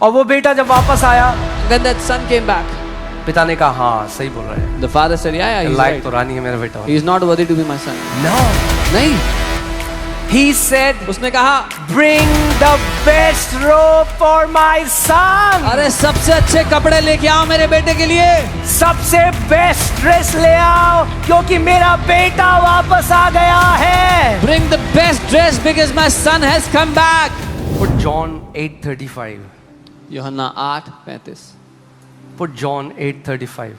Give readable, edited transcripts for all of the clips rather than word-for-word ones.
और वो बेटा जब वापस आया, When that son came back, पिता ने कहा हाँ सही बोल रहे हैं, the father said, yeah, he's like right. तो रानी है मेरा बेटा। He is not worthy to be my son. No, नहीं, he said, उसने कहा, bring the best robe for my son. अरे सबसे अच्छे कपड़े लेके आओ मेरे बेटे के लिए, सबसे बेस्ट ड्रेस ले आओ क्योंकि मेरा बेटा वापस आ गया है। bring the best dress because my son has come back. Put John 8:35. यूहन्ना 8:35. Put John 8:35.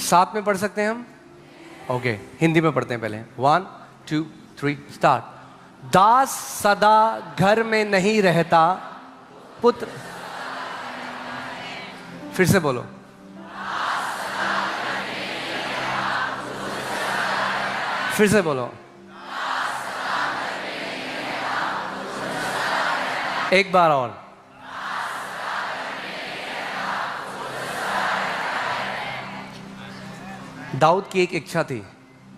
साथ में पढ़ सकते हैं हम? ओके, हिंदी में पढ़ते हैं पहले। 1 2 3 स्टार्ट। दास सदा घर में नहीं रहता, पुत्र, फिर से बोलो, फिर से बोलो, एक बार और। दाऊद की एक इच्छा थी,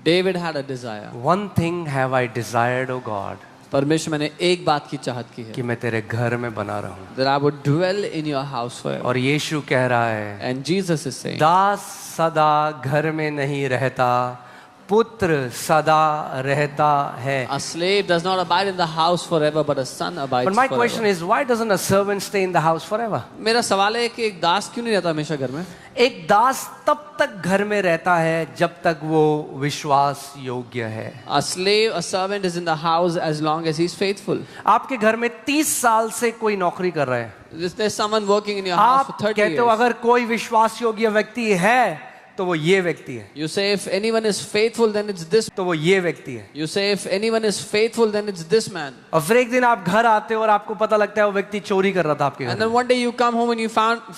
David had a desire. One thing have I desired, O God, परमेश्वर मैंने एक बात की चाहत की है, कि मैं तेरे घर में बना रहूं। that I would dwell in your house forever. और यीशु कह रहा है, And Jesus is saying, दास सदा घर में नहीं रहता, पुत्र सदा रहता है। a slave does not abide in the house forever, but a son abides But my forever. question is, why doesn't a servant stay in the house forever? मेरा सवाल है कि एक दास क्यों नहीं रहता हमेशा घर में? एक दास तब तक घर में रहता है जब तक वो विश्वास योग्य है। A slave, a servant is in the house as long as he's faithful. आपके घर में 30 साल से कोई नौकरी कर रहा है, There's someone working in your house for आप 30 कहते हो years. अगर कोई विश्वास योग्य व्यक्ति है तो वो ये व्यक्ति है, You say if anyone is faithful, then it's this. तो वो ये व्यक्ति है। You say if anyone is faithful, then it's this man. और फिर एक दिन आप घर आते हो और आपको पता लगता है वो व्यक्ति चोरी कर रहा था आपके घर And में। then one day you come home and you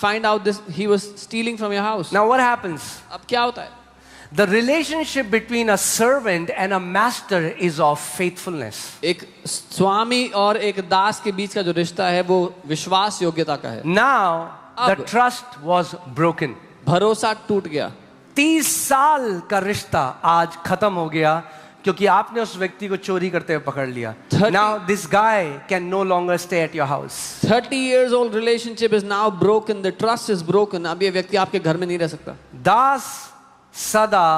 find out this he was stealing from your house. Now what happens? अब क्या होता है? The relationship between a servant and a master is of faithfulness. एक स्वामी और एक दास के बीच का जो रिश्ता है वो विश्वास योग्यता का है। Now the अब- trust was broken. भरोसा टूट गया। 30 साल का रिश्ता आज खत्म हो गया क्योंकि आपने उस व्यक्ति को चोरी करते हुए पकड़ लिया। 30 Now this guy can no longer stay at your house. 30 years old relationship is now broken. The trust is broken. अब ये व्यक्ति आपके घर में नहीं रह सकता। दास सदा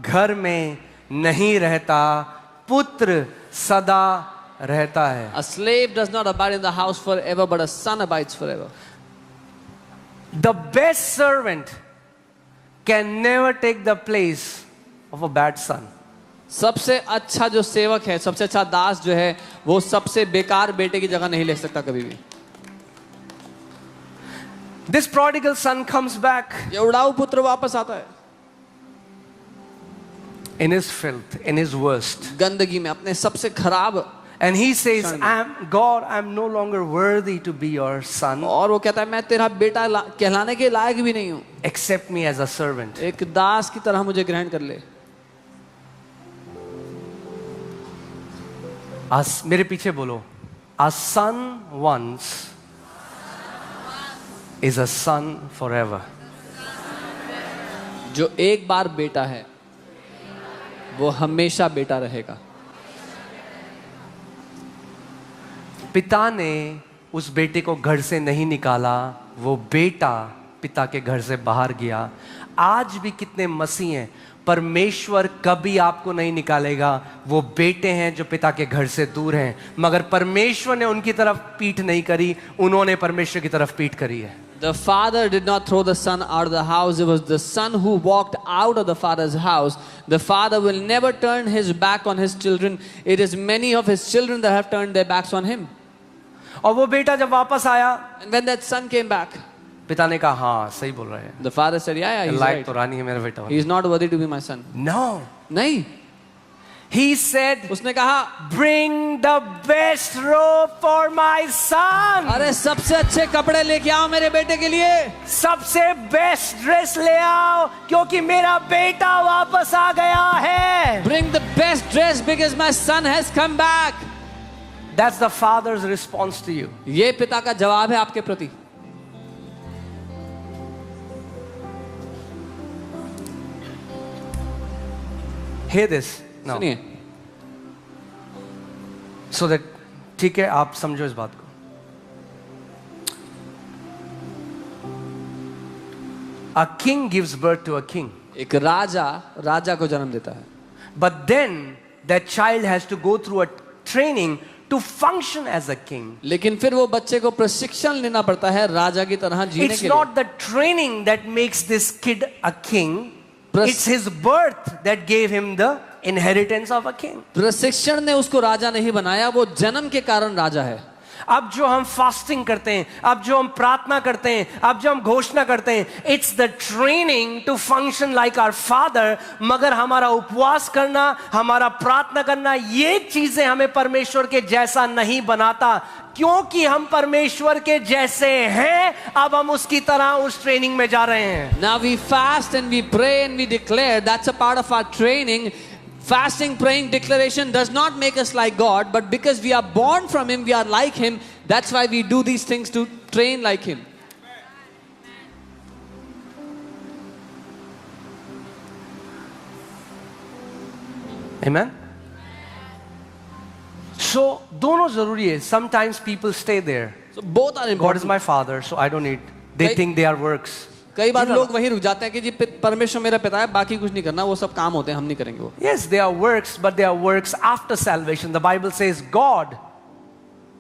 घर में नहीं रहता, पुत्र सदा रहता है। A slave does not abide in the house forever, but a son abides forever. The best servant can never take the place of a bad son. सबसे अच्छा जो सेवक है, सबसे अच्छा दास जो है, वो सबसे बेकार बेटे की जगह नहीं ले सकता कभी भी। This prodigal son comes back ये उड़ाऊ पुत्र वापस आता है in his filth, in his worst. गंदगी में, अपने सबसे खराब, And he says, I'm no longer worthy to be your son. और वो कहता है मैं तेरा बेटा कहलाने के लायक भी नहीं हूं, Accept me as a servant. एक दास की तरह मुझे ग्रहण कर ले। मेरे पीछे बोलो, a son once is a son forever. जो एक बार बेटा है वो हमेशा बेटा रहेगा। पिता ने उस बेटे को घर से नहीं निकाला, वो बेटा पिता के घर से बाहर गया। आज भी कितने मसीह हैं, परमेश्वर कभी आपको नहीं निकालेगा। वो बेटे हैं जो पिता के घर से दूर हैं, मगर परमेश्वर ने उनकी तरफ पीठ नहीं करी, उन्होंने परमेश्वर की तरफ पीठ करी है। The father did not throw the son out of the house. It was the son who walked out of the father's house. The father will never turn his back on his children. It is many of his children that have turned their backs on him. और वो बेटा जब वापस आया, And when that son came back, पिता ने कहा हाँ सही बोल रहे हैं, the father said, yeah, he's like right. तो रानी है मेरा बेटा। He is not worthy to be my son. No, नहीं, he said, उसने कहा bring the best robe for my son. अरे सबसे अच्छे कपड़े लेके आओ मेरे बेटे के लिए, सबसे बेस्ट ड्रेस ले आओ क्योंकि मेरा बेटा वापस आ गया है। bring the best dress because my son has come back. That's the father's response to you. ये पिता का जवाब है आपके प्रति। Hear this now, सुनिए, so that ठीक है, आप समझो इस बात को. A king gives birth to a king. एक राजा को जन्म देता है. But then that child has to go through a training to function as a king. लेकिन फिर वो बच्चे को प्रशिक्षण लेना पड़ता है राजा की तरह जीने It's के लिए. not the training that makes this kid a king. It's his birth that gave him the inheritance of a king. प्रशिक्षण ने उसको राजा नहीं बनाया, वो जन्म के कारण राजा है. अब जो हम फास्टिंग करते हैं, अब जो हम प्रार्थना करते हैं, अब जो हम घोषणा करते हैं, it's the training to function like our father. मगर हमारा उपवास करना, हमारा प्रार्थना करना, ये चीजें हमें परमेश्वर के जैसा नहीं बनाता. क्योंकि हम परमेश्वर के जैसे हैं, अब हम उसकी तरह उस ट्रेनिंग में जा रहे हैं. Now we fast and we pray and we declare. That's a part of our training. Fasting, praying, declaration does not make us like God, but because we are born from Him, we are like Him. That's why we do these things to train like Him. Amen. So दोनों जरूरी है. Sometimes people stay there. So both are God is important. my father, so I don't need. They Kay- think they are works. कई बार You know, लोग वहीं रुक जाते हैं कि जी परमेश्वर मेरा पिता है, बाकी कुछ नहीं करना, वो सब काम होते हैं, हम नहीं करेंगे वो. Yes, they are works, but they are works after salvation. The Bible says God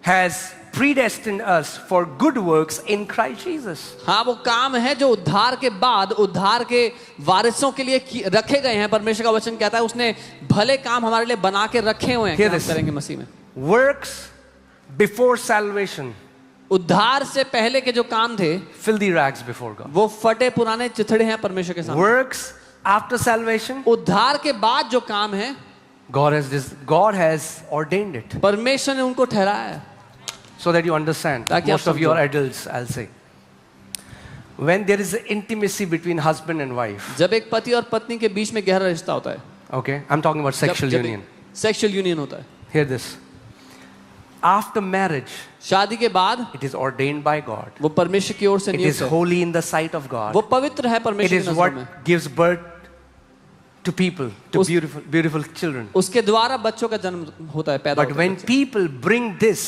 has predestined us for good works in Christ Jesus. हाँ, वो काम है जो उद्धार के बाद उद्धार के वारिसों के लिए रखे गए हैं. परमेश्वर का वचन कहता है उसने भले काम हमारे लिए बना के रखे हुए हैं कि Hear हम this. करेंगे मसीह में. Works before salvation, उद्धार से पहले के जो काम थे filthy rags before God. वो फटे पुराने चिथड़े हैं परमेश्वर के सामने. Works after salvation, उद्धार के बाद जो काम है God has ordained it. परमेश्वर ने उनको ठहराया है. So that you understand, ताकि आप most of your समझो. adults, I'll say, when there is intimacy between husband and wife, जब एक पति और पत्नी के बीच में गहरा रिश्ता होता है, okay, I'm talking about sexual union. Sexual union होता है, Hear this. After marriage, शादी के बाद it is ordained by God. वो परमेश्वर की ओर से It नियुक्त is है. holy in the sight of God. वो पवित्र है It परमेश्वर is की नजरों what में. gives birth to people, to उस- beautiful children. उसके द्वारा बच्चों का जन्म होता है, पैदा But होते हैं when बच्चे. people bring this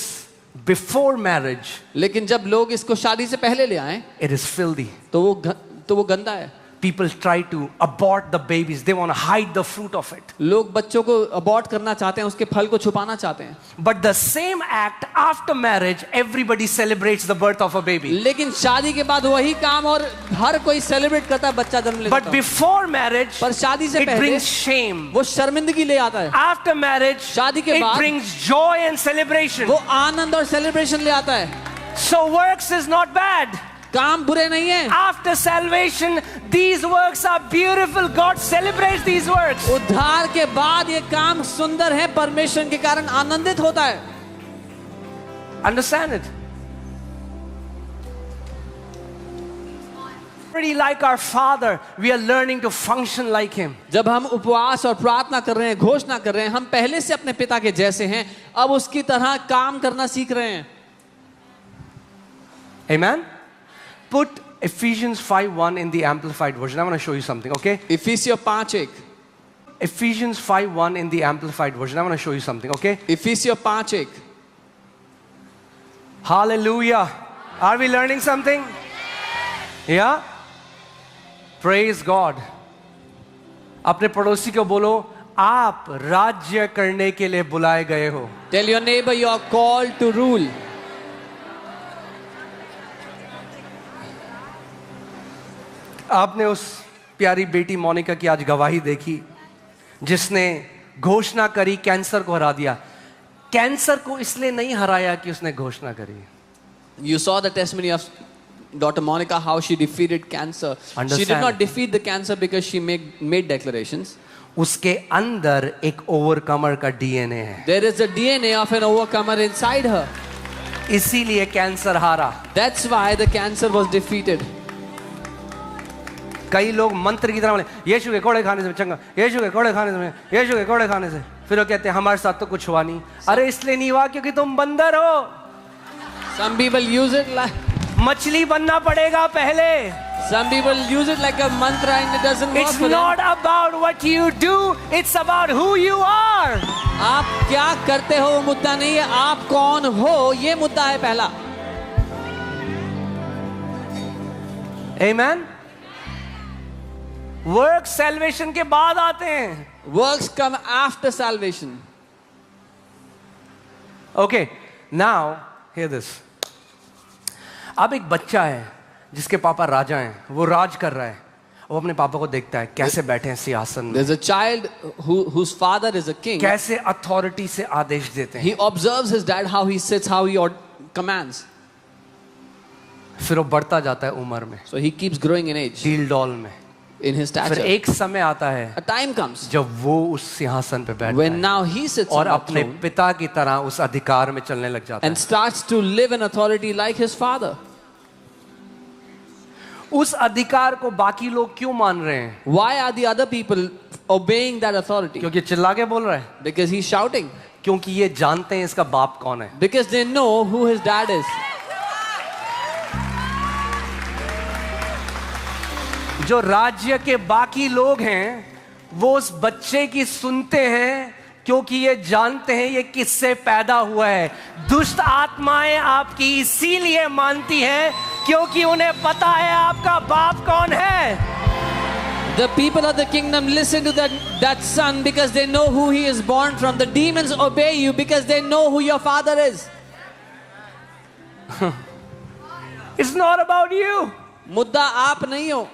before marriage, लेकिन जब लोग इसको शादी से पहले ले आए it is filthy. तो वो गंदा है. People try to abort the babies. They want to hide the fruit of it. लोग बच्चों को अबॉर्ट करना चाहते हैं, उसके फल को छुपाना चाहते हैं. But the same act after marriage, everybody celebrates the birth of a baby. लेकिन शादी के बाद वही काम और हर कोई सेलिब्रेट करता है बच्चा जन्म लेता But है. before marriage, पर शादी से it पहले brings shame. वो शर्मिंदगी ले आता है. After marriage, शादी के it बाद brings joy and celebration. वो आनंद और सेलिब्रेशन ले आता है. So works is not bad. काम बुरे नहीं है. After salvation, these works are beautiful. God celebrates these works. उद्धार के बाद ये काम सुंदर है, परमेश्वर के कारण आनंदित होता है. Understand it? Already like our Father, we are learning to function like Him. जब हम उपवास और प्रार्थना कर रहे हैं, घोषणा कर रहे हैं, हम पहले से अपने पिता के जैसे हैं, अब उसकी तरह काम करना सीख रहे हैं. Amen? Put Ephesians 5:1 in the Amplified version. I want to show you something, okay? इफिसियों 5:1. Ephesians 5:1 in the Amplified version. I want to show you something, okay? इफिसियों 5:1. Hallelujah. Are we learning something? Yeah? Praise God. अपने पड़ोसी को बोलो, आप राज्य करने के लिए बुलाए गए हो. Tell your neighbor you are called to rule. आपने उस प्यारी बेटी मोनिका की आज गवाही देखी, जिसने घोषणा करी, कैंसर को हरा दिया. कैंसर को इसलिए नहीं हराया कि उसने घोषणा करी. You saw the testimony of daughter Monica, how she defeated cancer. Understand. She did not defeat the cancer because she made declarations. उसके अंदर एक ओवरकमर का डीएनए है. There is a DNA of an overcomer inside her. इसीलिए cancer हारा. That's why the cancer was defeated. कई लोग मंत्र की तरह बोले, यीशु के कोड़े खाने से चंगा, यीशु के कोड़े खाने से, यीशु के कोड़े खाने से. फिर वो कहते हैं हमारे साथ तो कुछ हुआ नहीं. अरे इसलिए नहीं हुआ क्योंकि तुम बंदर हो. Some people use it like मछली बनना पड़ेगा पहले. some people use it like a mantra and it doesn't work It's for them. not about what you do, it's about who you are. आप क्या करते हो वो मुद्दा नहीं है, आप कौन हो ये मुद्दा है पहला. Amen. वर्क सैल्वेशन के बाद आते हैं. Works come after salvation. Okay, now hear this. अब एक बच्चा है जिसके पापा राजा हैं, वो राज कर रहा है. वो अपने पापा को देखता है कैसे बैठे हैं सिंहासन में, There's a child whose father is a king. कैसे अथॉरिटी से आदेश देते हैं. He observes his dad, how he sits, how he commands. फिर वो बढ़ता जाता है उम्र में, So he keeps growing in age, deal doll में. in his फिर stature. एक समय आता है A time comes जब वो उस सिंहासन पे बैठता when है now he sits और on that अपने throne पिता की तरह उस अधिकार में चलने लग जाता and है. starts to live in authority like his father. उस अधिकार को बाकी लोग क्यों मान रहे हैं? Why are the other people obeying that authority? क्योंकि चिल्ला के बोल रहा है, Because he's shouting. क्योंकि ये जानते हैं इसका बाप कौन है. Because they know who his dad is. जो राज्य के बाकी लोग हैं वो उस बच्चे की सुनते हैं क्योंकि ये जानते हैं ये किससे पैदा हुआ है. दुष्ट आत्माएं आपकी इसीलिए मानती हैं क्योंकि उन्हें पता है आपका बाप कौन है. The people of the kingdom listen to that son because they know who he is born from. The demons obey you because they know who your father is. It's not about you. मुद्दा आप नहीं हो.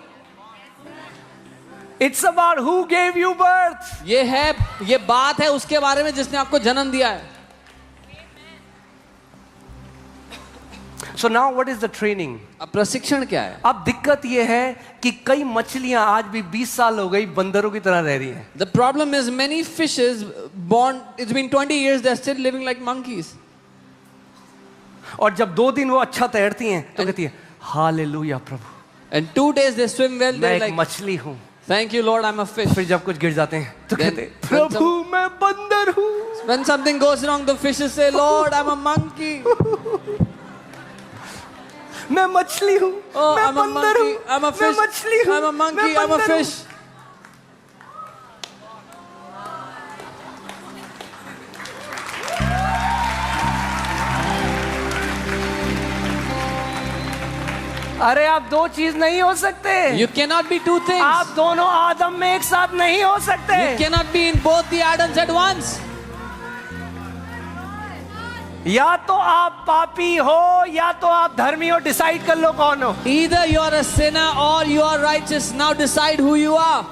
It's about who gave you birth. ये बात है उसके बारे में जिसने आपको जन्म दिया है. So now what is the training? अब प्रशिक्षण क्या है? अब दिक्कत ये है कि कई मछलियां आज भी 20 साल हो गई बंदरों की तरह रह रही हैं. The problem is many fishes born, it's been 20 years, they're still living like monkeys. और जब 2 दिन वो अच्छा तैरती हैं तो कहती है hallelujah Prabhu, And 2 days they swim well, मैं they're एक like, मछली हूँ. thank you Lord, I'm a fish. फिर जब कुछ गिर जाते हैं तो Then- कहते हैं प्रभु मैं बंदर हूँ. When something goes wrong, the fishes say, Lord, I'm a monkey. मैं मछली हूँ, Oh, मैं I'm a बंदर monkey. हूँ, I'm a मैं fish. मछली हूँ, I'm a monkey. मैं I'm a बंदर हूँ. fish. अरे आप 2 चीज नहीं हो सकते. You cannot be two things. आप दोनों आदम में एक साथ नहीं हो सकते. You cannot be in both the Adams at once. या तो आप पापी हो या तो आप धर्मी हो. डिसाइड कर लो कौन हो. Either you are a sinner or you are righteous. Now decide who you are.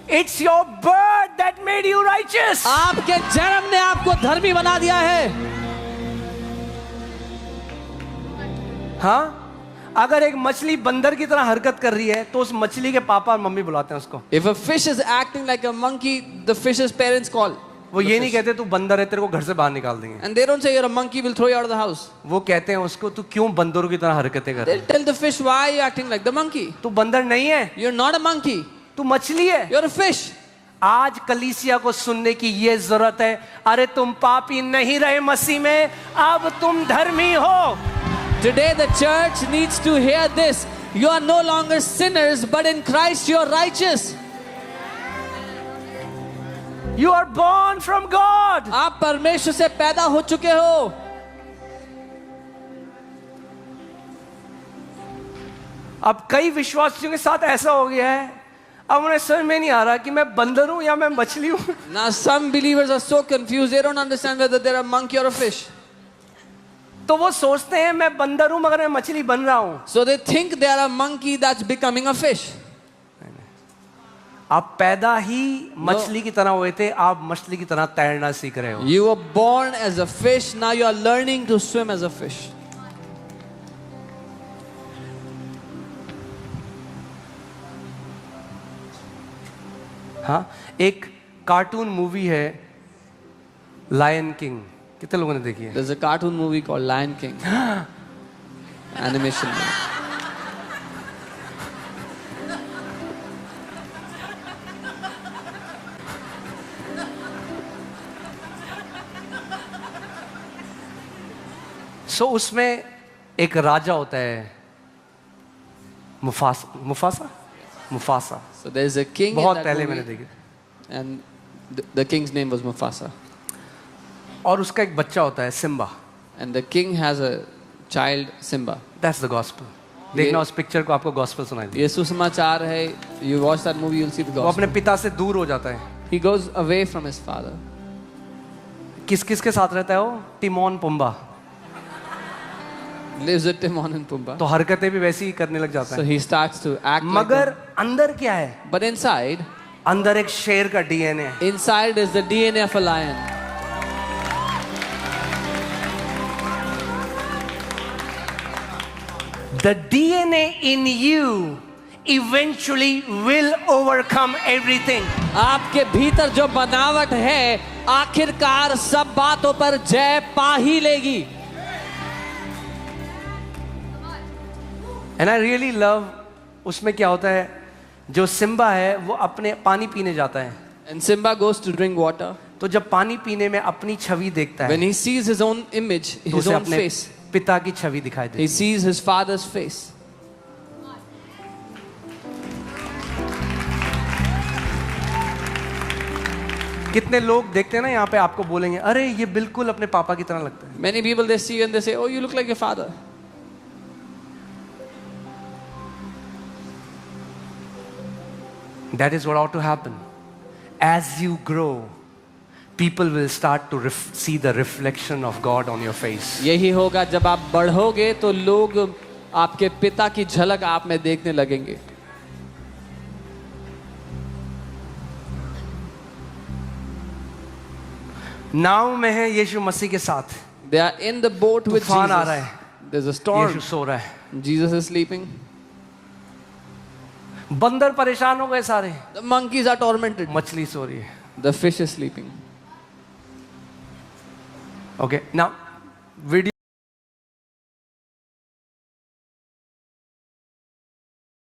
It's your birth that made you righteous. आपके जन्म ने आपको धर्मी बना दिया है. हाँ, अगर एक मछली बंदर की तरह हरकत कर रही है तो उस मछली के पापा और मम्मी बुलाते हैं उसको. If a fish is acting like a monkey, the fish's parents call. वो ये नहीं कहते तू बंदर है तेरे को घर से बाहर निकाल देंगे. And they don't say you're a monkey, we'll throw you out of the house. वो कहते हैं उसको तू क्यों बंदरों की तरह हरकतें कर रहा They'll tell the fish, why are you acting like the monkey? है. तू बंदर नहीं है, You're not a monkey. तू मछली है. You're a fish. आज कलीसिया को सुनने की ये जरूरत है. अरे तुम पापी नहीं रहे मसीह में, अब तुम धर्मी हो. Today the church needs to hear this. You are no longer sinners, but in Christ you are righteous. You are born from God. आप परमेश्वर से पैदा हो चुके हो. अब कई विश्वासियों के साथ ऐसा हो गया है, अब उन्हें समझ में नहीं आ रहा कि मैं बंदर हूं या मैं मछली हूं. Now some believers are so confused, they don't understand whether they're a monkey or a fish. तो वो सोचते हैं मैं बंदर हूं मगर मैं मछली बन रहा हूं. So they think they are a monkey that's becoming a fish. आप पैदा ही मछली की तरह हुए थे, आप मछली की तरह तैरना सीख रहे हो. You were born as a fish, now you are learning to swim as a fish. हाँ, एक कार्टून मूवी है लायन किंग. कितने लोगों ने देखी है? There's a cartoon movie called Lion King. Animation movie. सो उसमें एक राजा होता है, Mufasa. So there's a king in बहुत that पहले मैंने movie, देखी. and The king's name was Mufasa. और उसका एक बच्चा होता है Simba. And the king has a child, Simba. That's the gospel. देखना उस पिक्चर को, आपको गॉस्पेल सुनाई दे. ये सुसमाचार है. You watch that movie, you'll see the वो gospel. अपने पिता से दूर हो जाता है. He goes away from his father. किस किस के साथ रहता है वो? Timon Pumbaa. Lives with Timon and Pumbaa. तो हरकतें भी वैसी ही करने लग जाता So है. he starts to act like मगर them. अंदर क्या है? But inside अंदर एक शेर का डीएनए है. is the DNA of a lion. The DNA in you eventually will overcome everything. आपके भीतर जो बनावट है आखिरकार सब बातों पर जय पा ही लेगी. And I really love, उसमें क्या होता है, जो सिम्बा है वो अपने पानी पीने जाता है. And Simba goes to drink water. तो जब पानी पीने में अपनी छवि देखता When है he sees his own image, तो his उसे own अपने face, पिता की छवि दिखाई देती he sees his father's face. है. कितने लोग देखते हैं ना यहाँ पे, आपको बोलेंगे अरे ये बिल्कुल अपने पापा की तरह लगता है. Many people they see you and they say, "Oh, you look like your father." That is what ought to happen. As you grow, people will start to see the reflection of God on your face. यही होगा जब आप बढ़ोगे तो लोग आपके पिता की झलक आप में देखने लगेंगे. नाव में है यीशु मसीह के साथ. They are in the boat with तूफान आ Jesus. रहा है. There's a storm. यीशु सो रहा है. Jesus is sleeping. बंदर परेशान हो गए सारे. The monkeys are tormented. मछली सो रही है. The fish is sleeping. Okay, now video